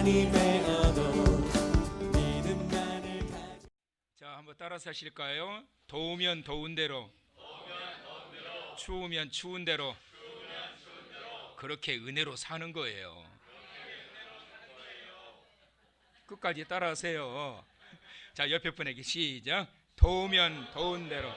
하나님의 언어 믿음만을 자, 한번 따라서 하실까요? 더우면 더운 대로, 추우면 추운 대로, 그렇게 은혜로 사는 거예요. 끝까지 따라하세요. 자, 옆에 분에게 시작. 더우면 더운 대로.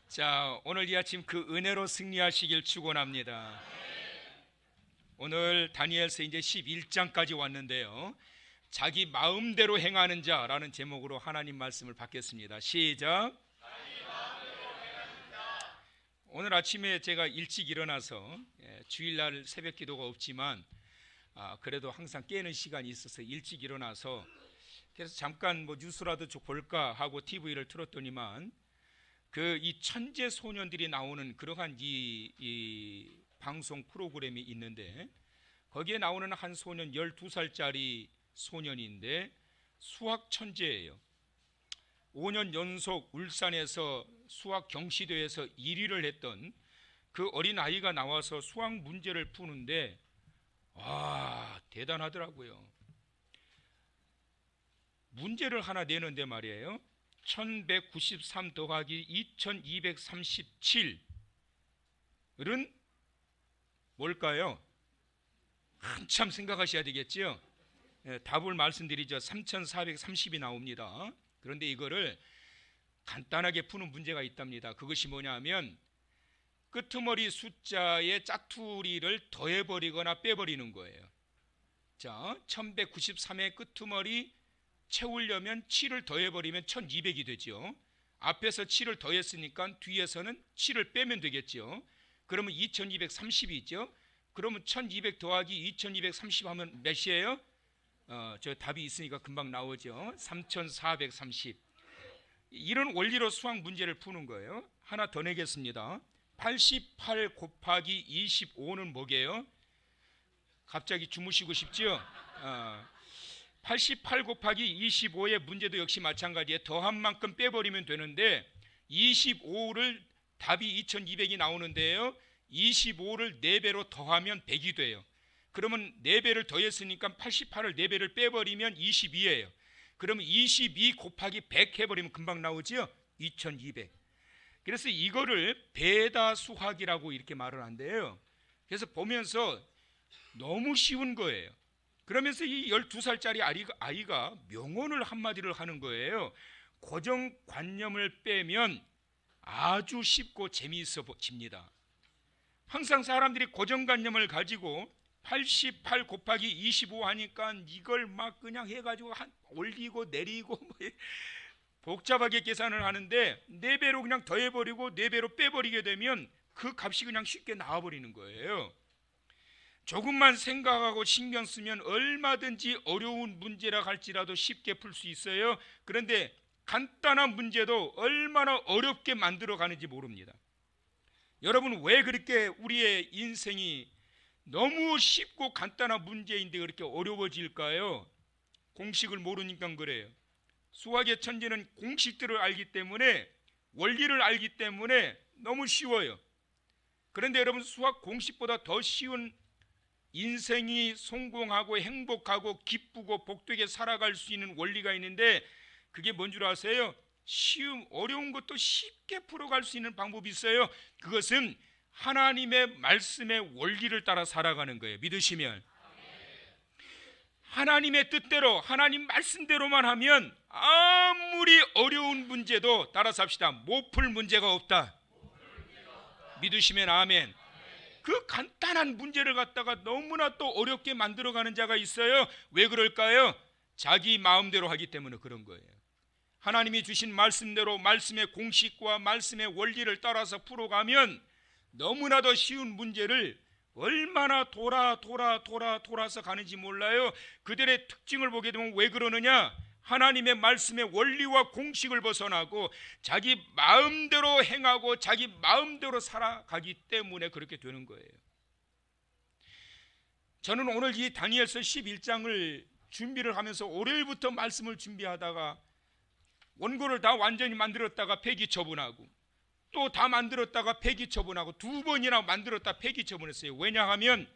자, 오늘 이 아침 그 은혜로 승리하시길 축원합니다. 오늘 다니엘서 이제 11장까지 왔는데요, 자기 마음대로 행하는 자라는 제목으로 하나님 말씀을 받겠습니다. 시작. 오늘 아침에 제가 일찍 일어나서, 주일날 새벽 기도가 없지만 그래도 항상 깨는 시간이 있어서 일찍 일어나서, 그래서 잠깐 뭐 뉴스라도 좀 볼까 하고 TV를 틀었더니만 이 천재 소년들이 나오는 그러한 이 방송 프로그램이 있는데, 거기에 나오는 한 소년, 12살짜리 소년인데 수학 천재예요. 5년 연속 울산에서 수학 경시대회에서 1위를 했던 그 어린 아이가 나와서 수학 문제를 푸는데 대단하더라고요. 문제를 하나 내는데 말이에요, 1193 더하기 2237은 뭘까요? 한참 생각하셔야 되겠죠. 답을 말씀드리죠. 3430이 나옵니다. 그런데 이거를 간단하게 푸는 문제가 있답니다. 그것이 뭐냐면 끄트머리 숫자의 짜투리를 더해버리거나 빼버리는 거예요. 자, 1193의 끄트머리 채우려면 7을 더해버리면 1200이 되죠. 앞에서 7을 더했으니까 뒤에서는 7을 빼면 되겠죠. 그러면 2230이 있죠. 그러면 1200 더하기 2230 하면 몇이에요? 저 답이 있으니까 금방 나오죠. 3430. 이런 원리로 수학 문제를 푸는 거예요. 하나 더 내겠습니다. 88 곱하기 25는 뭐게요? 갑자기 주무시고 싶죠? 88 곱하기 25의 문제도 역시 마찬가지에 더한 만큼 빼버리면 되는데, 25를 답이 2200이 나오는데요, 25를 4배로 더하면 100이 돼요. 그러면 4배를 더했으니까 88을 4배를 빼버리면 22예요. 그러면 22 곱하기 100 해버리면 금방 나오죠? 2200. 그래서 이거를 배다수학이라고 이렇게 말을 한대요. 그래서 보면서 너무 쉬운 거예요. 그러면서 이 12살짜리 아이가 명언을 한마디를 하는 거예요. 고정관념을 빼면 아주 쉽고 재미있어집니다. 항상 사람들이 고정관념을 가지고 88 곱하기 25 하니까 이걸 막 그냥 해가지고 올리고 내리고 복잡하게 계산을 하는데, 4배로 그냥 더해버리고 4배로 빼버리게 되면 그 값이 그냥 쉽게 나와버리는 거예요. 조금만 생각하고 신경 쓰면 얼마든지 어려운 문제라 할지라도 쉽게 풀 수 있어요. 그런데 간단한 문제도 얼마나 어렵게 만들어 가는지 모릅니다. 여러분, 왜 그렇게 우리의 인생이 너무 쉽고 간단한 문제인데 그렇게 어려워질까요? 공식을 모르니까 그래요. 수학의 천재는 공식들을 알기 때문에, 원리를 알기 때문에 너무 쉬워요. 그런데 여러분, 수학 공식보다 더 쉬운 인생이 성공하고 행복하고 기쁘고 복되게 살아갈 수 있는 원리가 있는데, 그게 뭔 줄 아세요? 어려운 것도 쉽게 풀어갈 수 있는 방법이 있어요. 그것은 하나님의 말씀의 원리를 따라 살아가는 거예요. 믿으시면 하나님의 뜻대로, 하나님 말씀대로만 하면 아무리 어려운 문제도, 따라서 합시다, 못 풀 문제가 없다. 믿으시면 아멘. 그 간단한 문제를 갖다가 너무나 또 어렵게 만들어가는 자가 있어요. 왜 그럴까요? 자기 마음대로 하기 때문에 그런 거예요. 하나님이 주신 말씀대로, 말씀의 공식과 말씀의 원리를 따라서 풀어가면 너무나도 쉬운 문제를 얼마나 돌아서 가는지 몰라요. 그들의 특징을 보게 되면 왜 그러느냐? 하나님의 말씀의 원리와 공식을 벗어나고 자기 마음대로 행하고 자기 마음대로 살아가기 때문에 그렇게 되는 거예요. 저는 오늘 이 다니엘서 11장을 준비를 하면서 월요일부터 말씀을 준비하다가 원고를 다 완전히 만들었다가 폐기 처분하고 또 다 만들었다가 폐기 처분하고 두 번이나 만들었다 폐기 처분했어요. 왜냐하면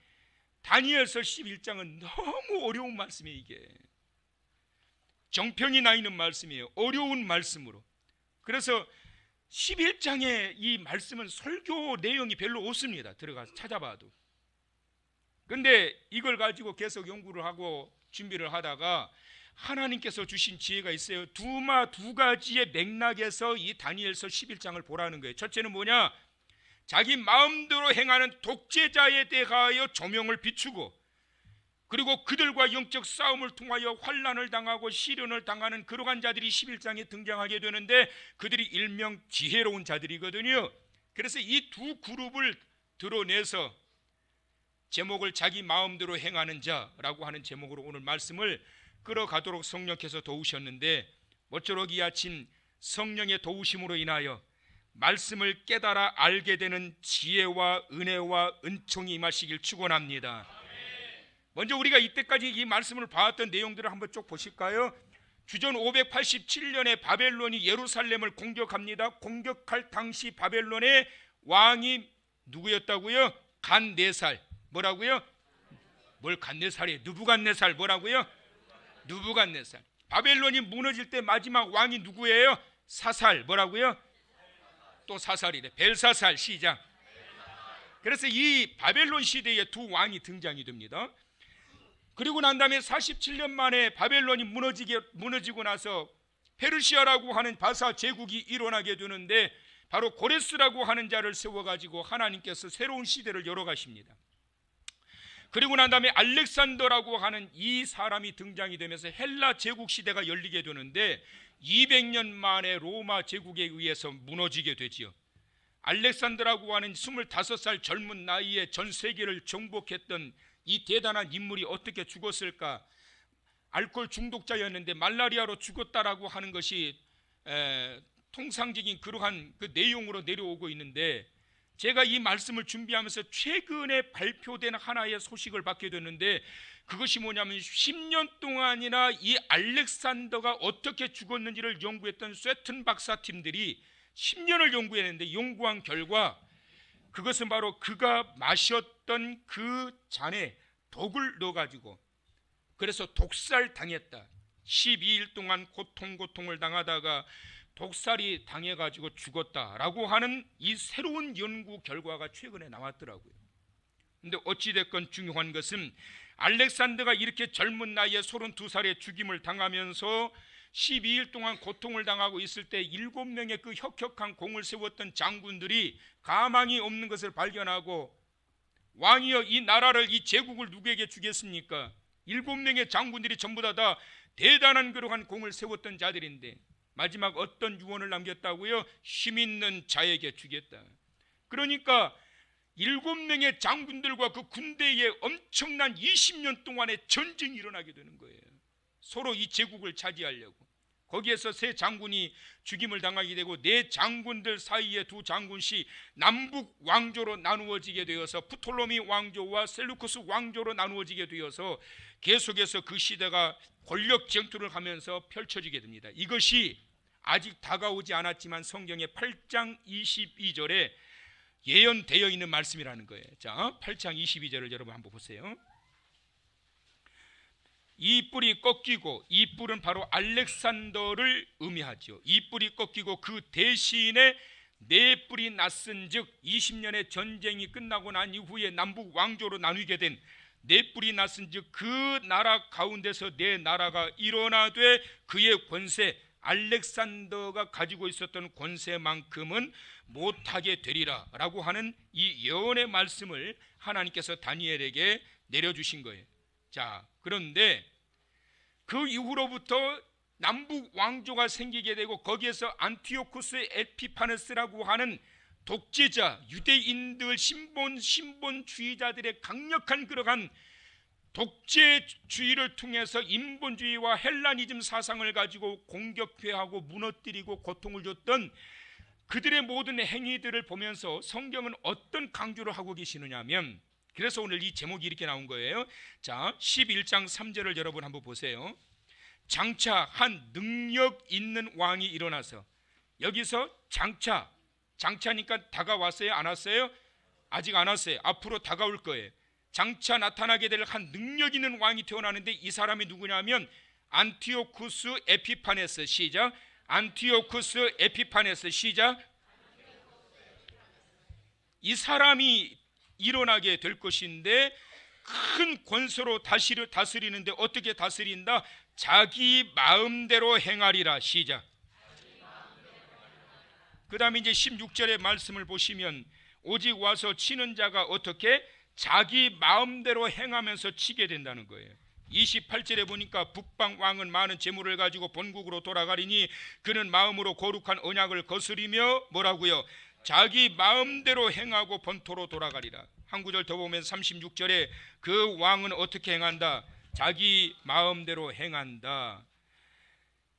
다니엘서 11장은 너무 어려운 말씀이에요. 이게 정평이 나 있는 말씀이에요. 어려운 말씀으로. 그래서 11장의 이 말씀은 설교 내용이 별로 없습니다. 들어가서 찾아봐도. 근데 이걸 가지고 계속 연구를 하고 준비를 하다가 하나님께서 주신 지혜가 있어요. 두 가지의 맥락에서 이 다니엘서 11장을 보라는 거예요. 첫째는 뭐냐? 자기 마음대로 행하는 독재자에 대하여 조명을 비추고, 그리고 그들과 영적 싸움을 통하여 환난을 당하고 시련을 당하는 그러한 자들이 11장에 등장하게 되는데, 그들이 일명 지혜로운 자들이거든요. 그래서 이 두 그룹을 드러내서 제목을 자기 마음대로 행하는 자라고 하는 제목으로 오늘 말씀을 끌어가도록 성령께서 도우셨는데, 모쪼록 이 아침 성령의 도우심으로 인하여 말씀을 깨달아 알게 되는 지혜와 은혜와 은총이 임하시길 축원합니다. 먼저 우리가 이때까지 이 말씀을 봐왔던 내용들을 한번 쭉 보실까요? 주전 587년에 바벨론이 예루살렘을 공격합니다. 공격할 당시 바벨론의 왕이 누구였다고요? 간네살. 뭐라고요? 뭘 간네살이에요? 느부갓네살. 뭐라고요? 느부갓네살. 바벨론이 무너질 때 마지막 왕이 누구예요? 사살. 뭐라고요? 또 사살이래. 벨사살. 시작. 그래서 이 바벨론 시대에 두 왕이 등장이 됩니다. 그리고 난 다음에 47년 만에 바벨론이 무너지고 나서 페르시아라고 하는 바사 제국이 일어나게 되는데, 바로 고레스라고 하는 자를 세워가지고 하나님께서 새로운 시대를 열어가십니다. 그리고 난 다음에 알렉산더라고 하는 이 사람이 등장이 되면서 헬라 제국 시대가 열리게 되는데, 200년 만에 로마 제국에 의해서 무너지게 되지요. 알렉산더라고 하는 25살 젊은 나이에 전 세계를 정복했던 이 대단한 인물이 어떻게 죽었을까? 알코올 중독자였는데 말라리아로 죽었다라고 하는 것이 통상적인 그러한 그 내용으로 내려오고 있는데, 제가 이 말씀을 준비하면서 최근에 발표된 하나의 소식을 받게 됐는데, 그것이 뭐냐면 10년 동안이나 이 알렉산더가 어떻게 죽었는지를 연구했던 쇠튼 박사팀들이 10년을 연구했는데, 연구한 결과 그것은 바로 그가 마셨던 그 잔에 독을 넣어가지고, 그래서 독살 당했다. 12일 동안 고통을 당하다가 독살이 당해가지고 죽었다라고 하는 이 새로운 연구 결과가 최근에 나왔더라고요. 근데 어찌됐건 중요한 것은 알렉산더가 이렇게 젊은 나이에 32살에 죽임을 당하면서 12일 동안 고통을 당하고 있을 때 7명의 그 혁혁한 공을 세웠던 장군들이 가망이 없는 것을 발견하고, 왕이여 이 나라를, 이 제국을 누구에게 주겠습니까? 7명의 장군들이 전부 다 대단한 그러한 공을 세웠던 자들인데 마지막 어떤 유언을 남겼다고요? 힘 있는 자에게 주겠다. 그러니까 7명의 장군들과 그 군대에 엄청난 20년 동안의 전쟁이 일어나게 되는 거예요. 서로 이 제국을 차지하려고. 거기에서 세 장군이 죽임을 당하게 되고, 네 장군들 사이에 두 장군씩 남북 왕조로 나누어지게 되어서 프톨로미 왕조와 셀루쿠스 왕조로 나누어지게 되어서 계속해서 그 시대가 권력 쟁투를 하면서 펼쳐지게 됩니다. 이것이 아직 다가오지 않았지만 성경의 8장 22절에 예언되어 있는 말씀이라는 거예요. 자, 8장 22절을 여러분 한번 보세요. 이 뿔이 꺾이고, 이 뿔은 바로 알렉산더를 의미하죠. 이 뿔이 꺾이고 그 대신에 네 뿔이 났은즉, 20년의 전쟁이 끝나고 난 이후에 남북 왕조로 나누게 된 네 뿔이 났은즉 그 나라 가운데서 네 나라가 일어나되 그의 권세, 알렉산더가 가지고 있었던 권세만큼은 못하게 되리라 라고 하는 이 예언의 말씀을 하나님께서 다니엘에게 내려주신 거예요. 자, 그런데 그 이후로부터 남북 왕조가 생기게 되고, 거기에서 안티오쿠스 에피파네스라고 하는 독재자, 유대인들 신본주의자들의 강력한 그러한 독재주의를 통해서 인본주의와 헬라니즘 사상을 가지고 공격회하고 무너뜨리고 고통을 줬던 그들의 모든 행위들을 보면서 성경은 어떤 강조를 하고 계시느냐 하면, 그래서 오늘 이 제목이 이렇게 나온 거예요. 자, 11장 3절을 여러분 한번 보세요. 장차 한 능력 있는 왕이 일어나서, 여기서 장차, 장차니까 다가왔어요? 안 왔어요? 아직 안 왔어요. 앞으로 다가올 거예요. 장차 나타나게 될 한 능력 있는 왕이 태어나는데 이 사람이 누구냐면 안티오쿠스 에피파네스. 시작. 안티오쿠스 에피파네스. 시작. 이 사람이 일어나게 될 것인데 큰 권세로 다스리는데 어떻게 다스린다? 자기 마음대로 행하리라. 시작. 그 다음에 이제 16절의 말씀을 보시면 오직 와서 치는 자가 어떻게? 자기 마음대로 행하면서 치게 된다는 거예요. 28절에 보니까 북방 왕은 많은 재물을 가지고 본국으로 돌아가리니 그는 마음으로 거룩한 언약을 거스리며 뭐라고요? 자기 마음대로 행하고 본토로 돌아가리라. 한 구절 더 보면 36절에 그 왕은 어떻게 행한다? 자기 마음대로 행한다.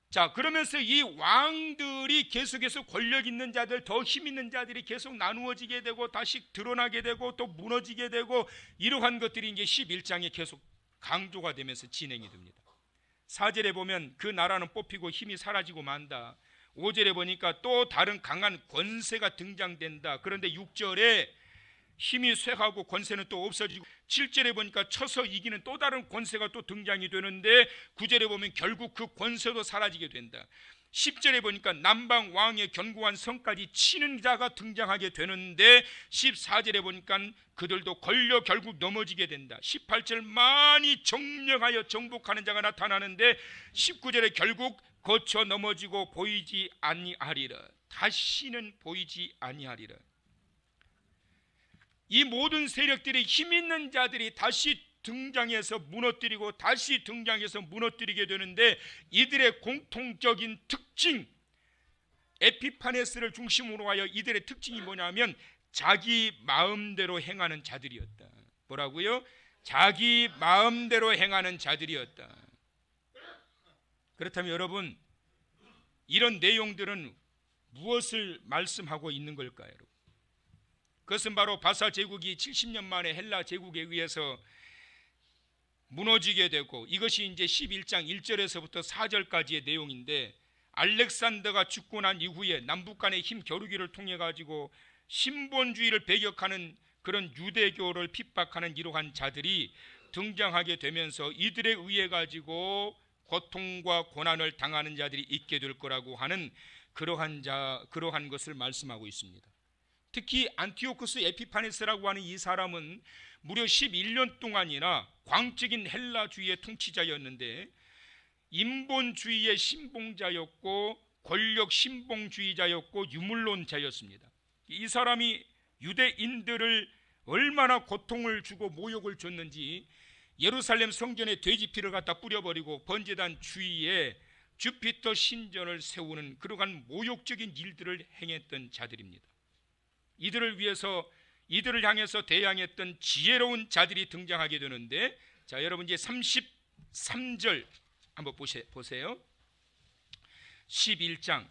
자, 그러면서 이 왕들이 계속해서 권력 있는 자들, 더 힘 있는 자들이 계속 나누어지게 되고 다시 드러나게 되고 또 무너지게 되고 이러한 것들이 이제 11장에 계속 강조가 되면서 진행이 됩니다. 4절에 보면 그 나라는 뽑히고 힘이 사라지고 만다. 5절에 보니까 또 다른 강한 권세가 등장된다. 그런데 6절에 힘이 쇠하고 권세는 또 없어지고 7절에 보니까 쳐서 이기는 또 다른 권세가 또 등장이 되는데 9절에 보면 결국 그 권세도 사라지게 된다. 10절에 보니까 남방 왕의 견고한 성까지 치는 자가 등장하게 되는데 14절에 보니까 그들도 걸려 결국 넘어지게 된다. 18절 많이 정령하여 정복하는 자가 나타나는데 19절에 결국 거쳐 넘어지고 보이지 아니하리라. 다시는 보이지 아니하리라. 이 모든 세력들이 힘 있는 자들이 다시 등장해서 무너뜨리고 다시 등장해서 무너뜨리게 되는데 이들의 공통적인 특징, 에피파네스를 중심으로 하여 이들의 특징이 뭐냐면 자기 마음대로 행하는 자들이었다. 뭐라고요? 자기 마음대로 행하는 자들이었다. 그렇다면 여러분, 이런 내용들은 무엇을 말씀하고 있는 걸까요? 여러분? 그것은 바로 바사 제국이 70년 만에 헬라 제국에 의해서 무너지게 되고, 이것이 이제 11장 1절에서부터 4절까지의 내용인데, 알렉산더가 죽고 난 이후에 남북 간의 힘 겨루기를 통해 가지고 신본주의를 배격하는 그런 유대교를 핍박하는 이러한 자들이 등장하게 되면서 이들에 의해 가지고 고통과 고난을 당하는 자들이 있게 될 거라고 하는 그러한 것을 말씀하고 있습니다. 특히 안티오쿠스 에피파네스라고 하는 이 사람은 무려 11년 동안이나 광적인 헬라주의의 통치자였는데 인본주의의 신봉자였고 권력 신봉주의자였고 유물론자였습니다. 이 사람이 유대인들을 얼마나 고통을 주고 모욕을 줬는지 예루살렘 성전에 돼지피를 갖다 뿌려버리고 번제단 주위에 주피터 신전을 세우는 그러한 모욕적인 일들을 행했던 자들입니다. 이들을 향해서 대항했던 지혜로운 자들이 등장하게 되는데, 자, 여러분 이제 33절 한번 보세요. 11장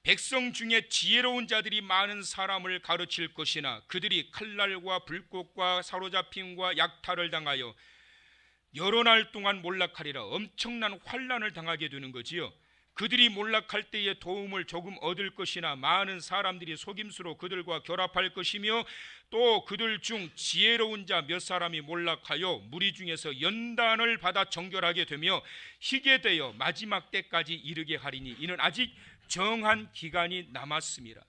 백성 중에 지혜로운 자들이 많은 사람을 가르칠 것이나 그들이 칼날과 불꽃과 사로잡힘과 약탈을 당하여 여러 날 동안 몰락하리라. 엄청난 환난을 당하게 되는 거지요. 그들이 몰락할 때에 도움을 조금 얻을 것이나 많은 사람들이 속임수로 그들과 결합할 것이며 또 그들 중 지혜로운 자 몇 사람이 몰락하여 무리 중에서 연단을 받아 정결하게 되며 희게 되어 마지막 때까지 이르게 하리니 이는 아직 정한 기간이 남았습니다.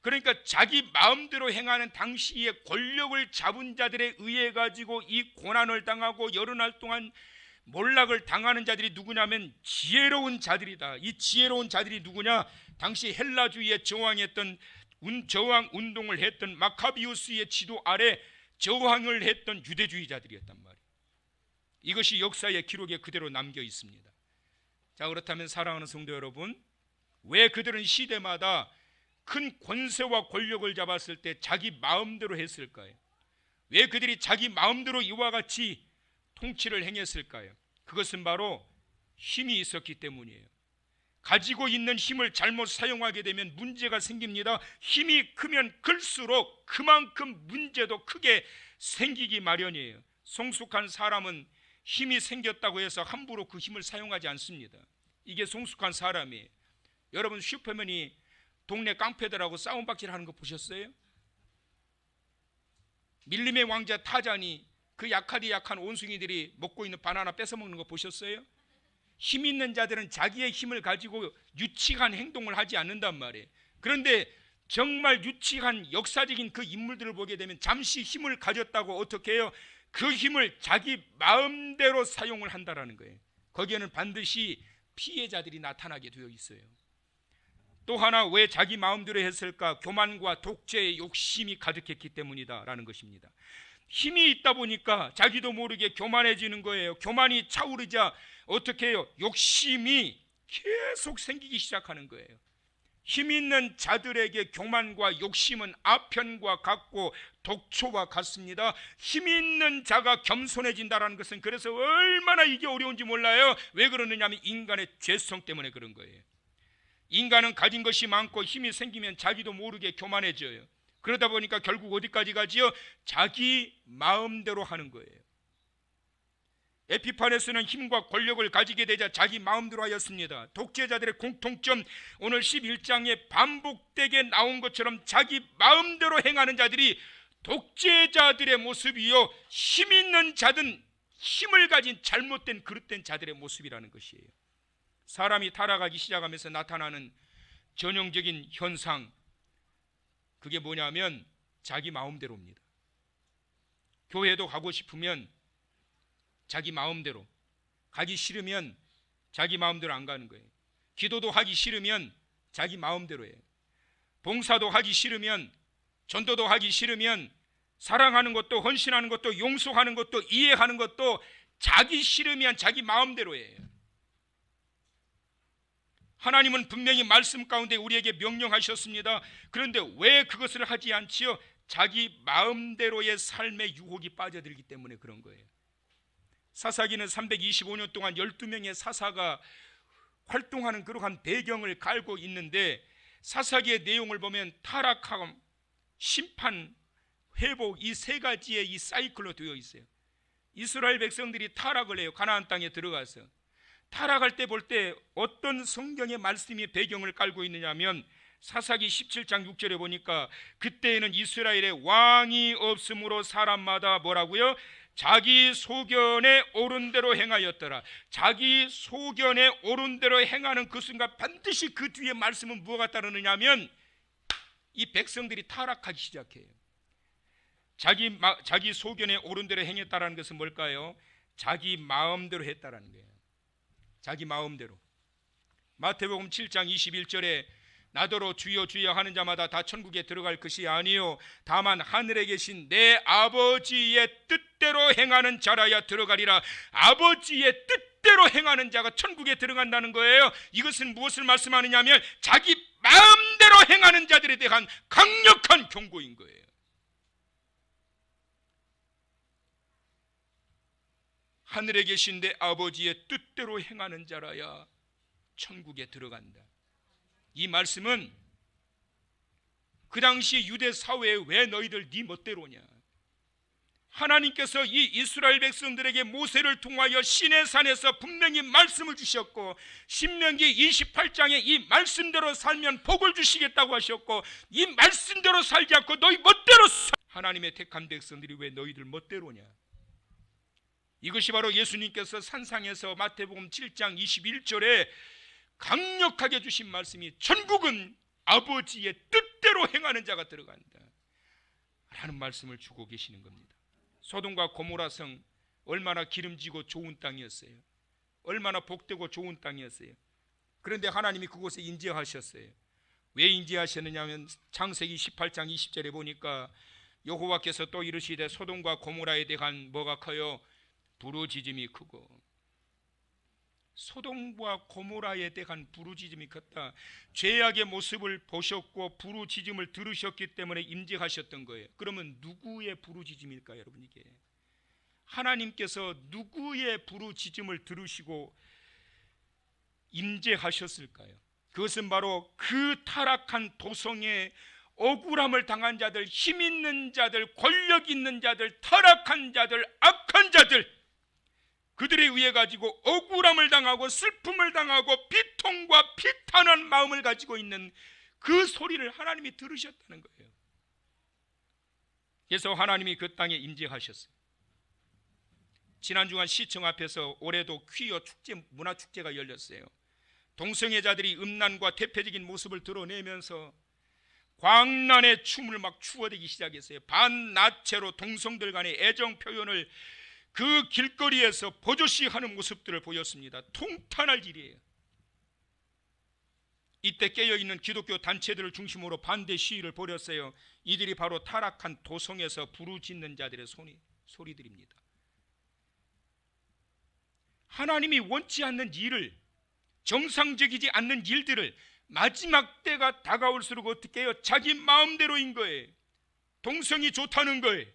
그러니까 자기 마음대로 행하는 당시에 권력을 잡은 자들에 의해 가지고 이 고난을 당하고 여러 날 동안 몰락을 당하는 자들이 누구냐면 지혜로운 자들이다. 이 지혜로운 자들이 누구냐? 당시 헬라주의에 저항 운동을 했던 마카비우스의 지도 아래 저항을 했던 유대주의자들이었단 말이에요. 이것이 역사의 기록에 그대로 남겨 있습니다. 자, 그렇다면 사랑하는 성도 여러분, 왜 그들은 시대마다 큰 권세와 권력을 잡았을 때 자기 마음대로 했을까요? 왜 그들이 자기 마음대로 이와 같이 통치를 행했을까요? 그것은 바로 힘이 있었기 때문이에요. 가지고 있는 힘을 잘못 사용하게 되면 문제가 생깁니다. 힘이 크면 클수록 그만큼 문제도 크게 생기기 마련이에요. 성숙한 사람은 힘이 생겼다고 해서 함부로 그 힘을 사용하지 않습니다. 이게 성숙한 사람이에요. 여러분 슈퍼맨이 동네 깡패들하고 싸움박질 하는 거 보셨어요? 밀림의 왕자 타잔이 그 약하디 약한 원숭이들이 먹고 있는 바나나 뺏어 먹는 거 보셨어요? 힘 있는 자들은 자기의 힘을 가지고 유치한 행동을 하지 않는단 말이에요. 그런데 정말 유치한 역사적인 그 인물들을 보게 되면 잠시 힘을 가졌다고 어떻게 해요? 그 힘을 자기 마음대로 사용을 한다라는 거예요. 거기에는 반드시 피해자들이 나타나게 되어 있어요. 또 하나 왜 자기 마음대로 했을까? 교만과 독재의 욕심이 가득했기 때문이다라는 것입니다. 힘이 있다 보니까 자기도 모르게 교만해지는 거예요. 교만이 차오르자 어떻게 해요? 욕심이 계속 생기기 시작하는 거예요. 힘 있는 자들에게 교만과 욕심은 아편과 같고 독초와 같습니다. 힘 있는 자가 겸손해진다는 것은 그래서 얼마나 이게 어려운지 몰라요. 왜 그러느냐 하면 인간의 죄성 때문에 그런 거예요. 인간은 가진 것이 많고 힘이 생기면 자기도 모르게 교만해져요. 그러다 보니까 결국 어디까지 가지요? 자기 마음대로 하는 거예요. 에피파네스는 힘과 권력을 가지게 되자 자기 마음대로 하였습니다. 독재자들의 공통점, 오늘 11장에 반복되게 나온 것처럼 자기 마음대로 행하는 자들이 독재자들의 모습이요, 힘 있는 자든 힘을 가진 잘못된 그릇된 자들의 모습이라는 것이에요. 사람이 타락하기 시작하면서 나타나는 전형적인 현상, 그게 뭐냐면 자기 마음대로입니다. 교회도 가고 싶으면 자기 마음대로, 가기 싫으면 자기 마음대로 안 가는 거예요. 기도도 하기 싫으면 자기 마음대로 해요. 봉사도 하기 싫으면, 전도도 하기 싫으면, 사랑하는 것도, 헌신하는 것도, 용서하는 것도, 이해하는 것도 자기 싫으면 자기 마음대로 해요. 하나님은 분명히 말씀 가운데 우리에게 명령하셨습니다. 그런데 왜 그것을 하지 않지요? 자기 마음대로의 삶의 유혹이 빠져들기 때문에 그런 거예요. 사사기는 325년 동안 12명의 사사가 활동하는 그러한 배경을 깔고 있는데, 사사기의 내용을 보면 타락함, 심판, 회복, 이 세 가지의 이 사이클로 되어 있어요. 이스라엘 백성들이 타락을 해요. 가나안 땅에 들어가서 타락할 때 볼 때 어떤 성경의 말씀이 배경을 깔고 있느냐면, 사사기 17장 6절에 보니까 그때에는 이스라엘에 왕이 없으므로 사람마다 뭐라고요? 자기 소견에 옳은 대로 행하였더라. 자기 소견에 옳은 대로 행하는 그 순간 반드시 그 뒤에 말씀은 무엇가 따르느냐 하면 이 백성들이 타락하기 시작해요. 자기 소견에 옳은 대로 행했다라는 것은 뭘까요? 자기 마음대로 했다라는 거예요. 자기 마음대로. 마태복음 7장 21절에 나더러 주여 주여 하는 자마다 다 천국에 들어갈 것이 아니요 다만 하늘에 계신 내 아버지의 뜻대로 행하는 자라야 들어가리라. 아버지의 뜻대로 행하는 자가 천국에 들어간다는 거예요. 이것은 무엇을 말씀하느냐면 자기 마음대로 행하는 자들에 대한 강력한 경고인 거예요. 하늘에 계신 내 아버지의 뜻대로 행하는 자라야 천국에 들어간다. 이 말씀은 그 당시 유대 사회에 왜 너희들 네 멋대로냐, 하나님께서 이 이스라엘 백성들에게 모세를 통하여 시내산에서 분명히 말씀을 주셨고, 신명기 28장에 이 말씀대로 살면 복을 주시겠다고 하셨고, 이 말씀대로 살지 않고 너희 멋대로 하나님의 택한 백성들이 왜 너희들 멋대로냐. 이것이 바로 예수님께서 산상에서 마태복음 7장 21절에 강력하게 주신 말씀이 천국은 아버지의 뜻대로 행하는 자가 들어간다 라는 말씀을 주고 계시는 겁니다. 소돔과 고모라 성 얼마나 기름지고 좋은 땅이었어요. 얼마나 복되고 좋은 땅이었어요. 그런데 하나님이 그곳에 인재하셨어요. 왜 인재하셨느냐 하면 창세기 18장 20절에 보니까 여호와께서 또 이르시되 소돔과 고모라에 대한 뭐가 커요? 부르짖음이 크고. 소돔과 고모라에 대한 부르짖음이 컸다. 죄악의 모습을 보셨고 부르짖음을 들으셨기 때문에 임재하셨던 거예요. 그러면 누구의 부르짖음일까요, 여러분? 이게 하나님께서 누구의 부르짖음을 들으시고 임재하셨을까요? 그것은 바로 그 타락한 도성에 억울함을 당한 자들, 힘 있는 자들, 권력 있는 자들, 타락한 자들, 악한 자들, 그들에 의해 가지고 억울함을 당하고 슬픔을 당하고 비통과 비탄한 마음을 가지고 있는 그 소리를 하나님이 들으셨다는 거예요. 그래서 하나님이 그 땅에 임재하셨어요. 지난 주간 시청 앞에서 올해도 퀴어 축제, 문화축제가 열렸어요. 동성애자들이 음란과 대표적인 모습을 드러내면서 광란의 춤을 막 추어대기 시작했어요. 반나체로 동성들 간의 애정 표현을 그 길거리에서 버젓이 하는 모습들을 보였습니다. 통탄할 일이에요. 이때 깨어있는 기독교 단체들을 중심으로 반대 시위를 벌였어요. 이들이 바로 타락한 도성에서 부르짖는 자들의 소리들입니다. 하나님이 원치 않는 일을, 정상적이지 않는 일들을 마지막 때가 다가올수록 어떻게 해요? 자기 마음대로인 거예요. 동성이 좋다는 거예요.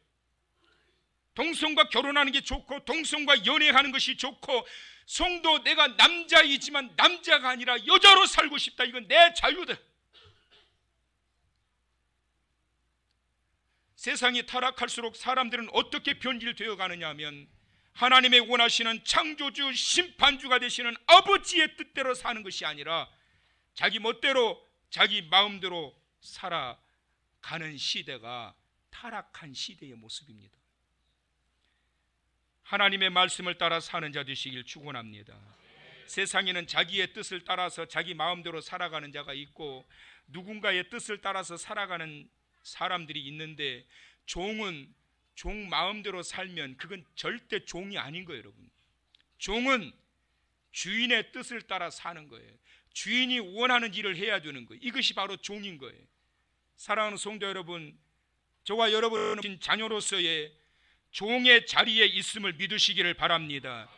동성과 결혼하는 게 좋고 동성과 연애하는 것이 좋고, 성도 내가 남자이지만 남자가 아니라 여자로 살고 싶다, 이건 내 자유다. 세상이 타락할수록 사람들은 어떻게 변질되어 가느냐 하면 하나님의 원하시는 창조주, 심판주가 되시는 아버지의 뜻대로 사는 것이 아니라 자기 멋대로, 자기 마음대로 살아가는 시대가 타락한 시대의 모습입니다. 하나님의 말씀을 따라 사는 자 되시길 축원합니다. 세상에는 자기의 뜻을 따라서 자기 마음대로 살아가는 자가 있고 누군가의 뜻을 따라서 살아가는 사람들이 있는데, 종은 종 마음대로 살면 그건 절대 종이 아닌 거예요. 여러분, 종은 주인의 뜻을 따라 사는 거예요. 주인이 원하는 일을 해야 되는 거예요. 이것이 바로 종인 거예요. 사랑하는 성도 여러분, 저와 여러분은 자녀로서의 종의 자리에 있음을 믿으시기를 바랍니다.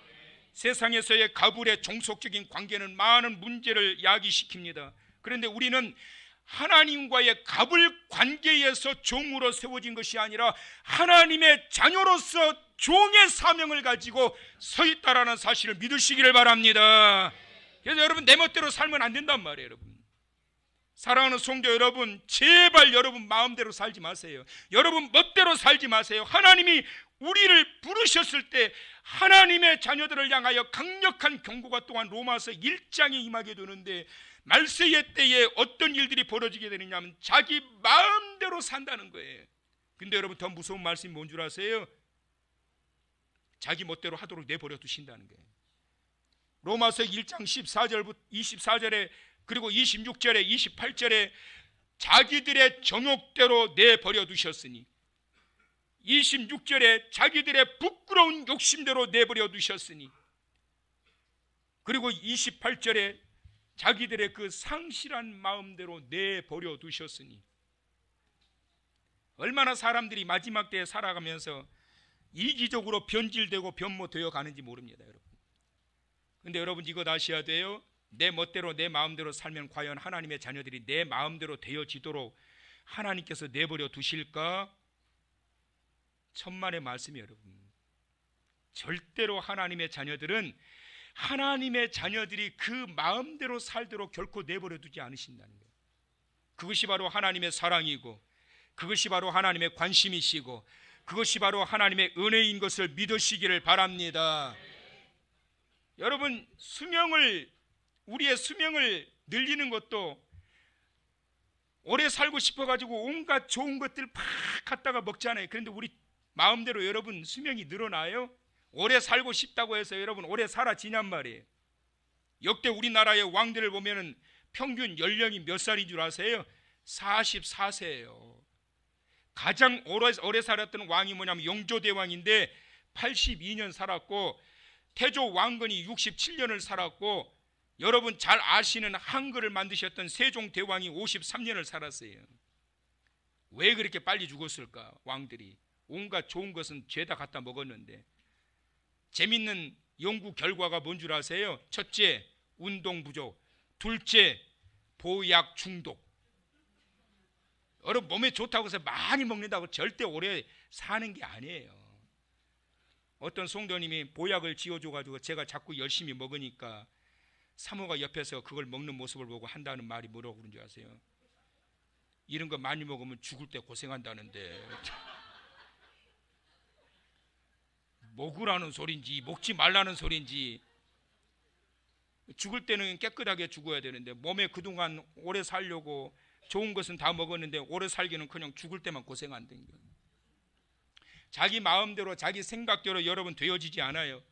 세상에서의 가불의 종속적인 관계는 많은 문제를 야기시킵니다. 그런데 우리는 하나님과의 가불 관계에서 종으로 세워진 것이 아니라 하나님의 자녀로서 종의 사명을 가지고 서 있다라는 사실을 믿으시기를 바랍니다. 그래서 여러분, 내 멋대로 살면 안 된단 말이에요. 여러분, 사랑하는 성도 여러분, 제발 여러분 마음대로 살지 마세요. 여러분 멋대로 살지 마세요. 하나님이 우리를 부르셨을 때 하나님의 자녀들을 향하여 강력한 경고가 또한 로마서 1장에 임하게 되는데, 말세의 때에 어떤 일들이 벌어지게 되느냐 하면 자기 마음대로 산다는 거예요. 근데 여러분, 더 무서운 말씀이 뭔 줄 아세요? 자기 멋대로 하도록 내버려 두신다는 거예요. 로마서 1장 14절부터 24절에 그리고 26절에 28절에 자기들의 정욕대로 내버려 두셨으니, 26절에 자기들의 부끄러운 욕심대로 내버려 두셨으니, 그리고 28절에 자기들의 그 상실한 마음대로 내버려 두셨으니, 얼마나 사람들이 마지막 때에 살아가면서 이기적으로 변질되고 변모되어 가는지 모릅니다. 여러분, 근데 여러분 이거 아셔야 돼요. 내 멋대로 내 마음대로 살면 과연 하나님의 자녀들이 내 마음대로 되어지도록 하나님께서 내버려 두실까? 천만의 말씀이에요. 여러분, 절대로 하나님의 자녀들은, 하나님의 자녀들이 그 마음대로 살도록 결코 내버려 두지 않으신다는 거예요. 그것이 바로 하나님의 사랑이고, 그것이 바로 하나님의 관심이시고, 그것이 바로 하나님의 은혜인 것을 믿으시기를 바랍니다. 여러분, 우리의 수명을 늘리는 것도 오래 살고 싶어가지고 온갖 좋은 것들 막 갖다가 먹잖아요. 그런데 우리 마음대로 여러분 수명이 늘어나요? 오래 살고 싶다고 해서 여러분 오래 살아지냔 말이에요. 역대 우리나라의 왕들을 보면은 평균 연령이 몇 살인 줄 아세요? 44세예요. 가장 오래 살았던 왕이 뭐냐면 영조대왕인데 82년 살았고, 태조 왕건이 67년을 살았고, 여러분 잘 아시는 한글을 만드셨던 세종대왕이 53년을 살았어요. 왜 그렇게 빨리 죽었을까? 왕들이 온갖 좋은 것은 죄다 갖다 먹었는데. 재밌는 연구 결과가 뭔 줄 아세요? 첫째, 운동 부족. 둘째, 보약 중독. 여러분, 몸에 좋다고 해서 많이 먹는다고 절대 오래 사는 게 아니에요. 어떤 성도님이 보약을 지어줘가지고 제가 자꾸 열심히 먹으니까 사모가 옆에서 그걸 먹는 모습을 보고 한다는 말이 뭐라고 그런 줄 아세요? 이런 거 많이 먹으면 죽을 때 고생한다는데 먹으라는 소린지 먹지 말라는 소린지. 죽을 때는 깨끗하게 죽어야 되는데 몸에 그동안 오래 살려고 좋은 것은 다 먹었는데 오래 살기는 그냥 죽을 때만 고생한다는 거예요. 자기 마음대로 자기 생각대로 여러분 되어지지 않아요.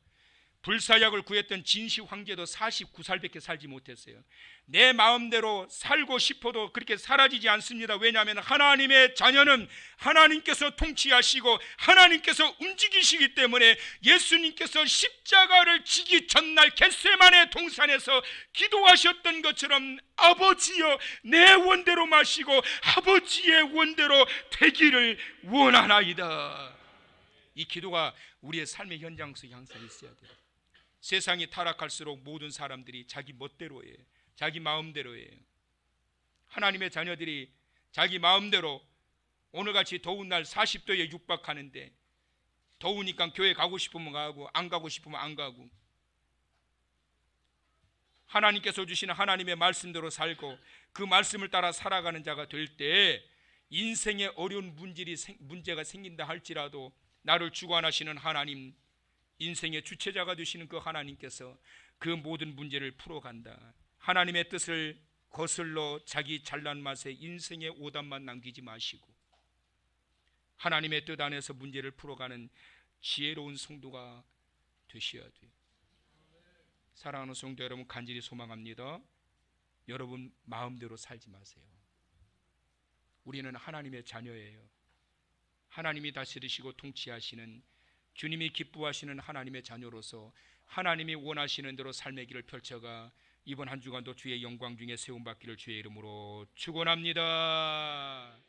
불사약을 구했던 진시 황제도 49살밖에 살지 못했어요. 내 마음대로 살고 싶어도 그렇게 사라지지 않습니다. 왜냐하면 하나님의 자녀는 하나님께서 통치하시고 하나님께서 움직이시기 때문에 예수님께서 십자가를 지기 전날 겟세마네 동산에서 기도하셨던 것처럼 아버지여 내 원대로 마시고 아버지의 원대로 되기를 원하나이다. 이 기도가 우리의 삶의 현장 속에 항상 있어야 돼요. 세상이 타락할수록 모든 사람들이 자기 멋대로 해요. 자기 마음대로 해요. 하나님의 자녀들이 자기 마음대로 오늘같이 더운 날 40도에 육박하는데 더우니까 교회 가고 싶으면 가고 안 가고 싶으면 안 가고, 하나님께서 주시는 하나님의 말씀대로 살고 그 말씀을 따라 살아가는 자가 될 때 인생의 어려운 문제가 생긴다 할지라도 나를 주관하시는 하나님, 인생의 주체자가 되시는 그 하나님께서 그 모든 문제를 풀어간다. 하나님의 뜻을 거슬러 자기 잘난 맛에 인생의 오답만 남기지 마시고 하나님의 뜻 안에서 문제를 풀어가는 지혜로운 성도가 되셔야 돼요. 사랑하는 성도 여러분, 간절히 소망합니다. 여러분 마음대로 살지 마세요. 우리는 하나님의 자녀예요. 하나님이 다스리시고 통치하시는, 주님이 기뻐하시는 하나님의 자녀로서 하나님이 원하시는 대로 삶의 길을 펼쳐가 이번 한 주간도 주의 영광 중에 세움받기를 주의 이름으로 축원합니다.